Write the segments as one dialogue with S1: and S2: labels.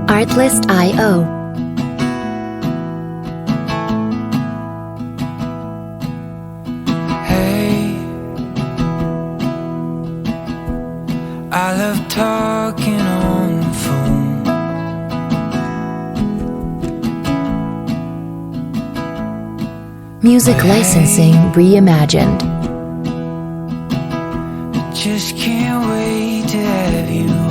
S1: Artlist.io.
S2: Hey, I love talking on the phone.
S1: Music licensing reimagined.
S2: I just can't wait to have you home.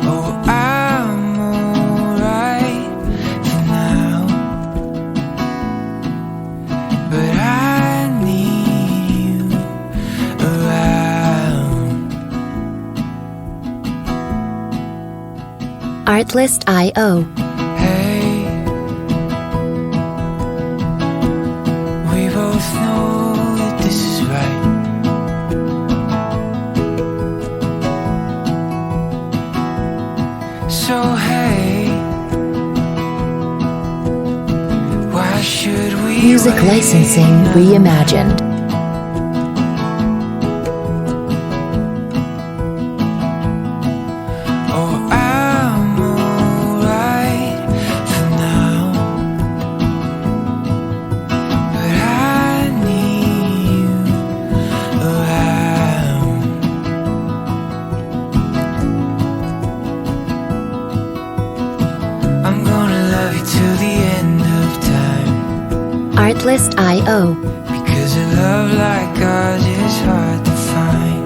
S2: Oh, I'm alright for now, but I need you around.
S1: Artlist.io.
S2: Hey, we both know that this is right. So hey, why should we
S1: Music
S2: wait
S1: licensing
S2: another
S1: reimagined.
S2: Oh, I'm alright for now, but I need you around. I'm gonna love you till the end of time,
S1: Artlist.io.
S2: because a love like ours is hard to find.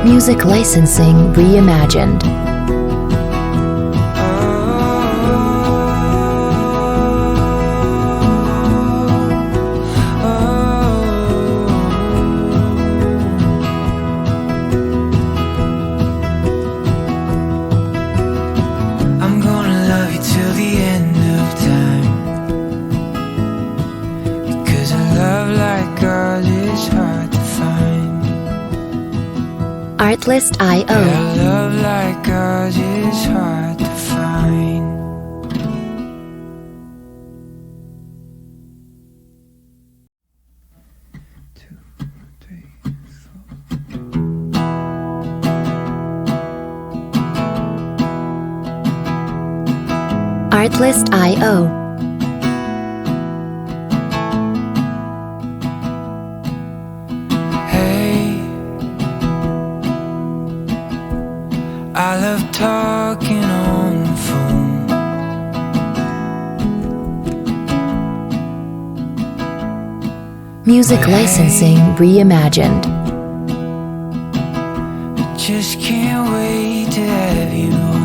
S1: Music licensing reimagined.
S2: I'm gonna love you till the end of time, because a love like ours is hard to find.
S1: Artlist.io.
S2: A love like ours is hard to find. Two, three, four.
S1: Artlist.io.
S2: Hey, I love talking on the phone.
S1: Music licensing reimagined.
S2: I just can't wait to have you home.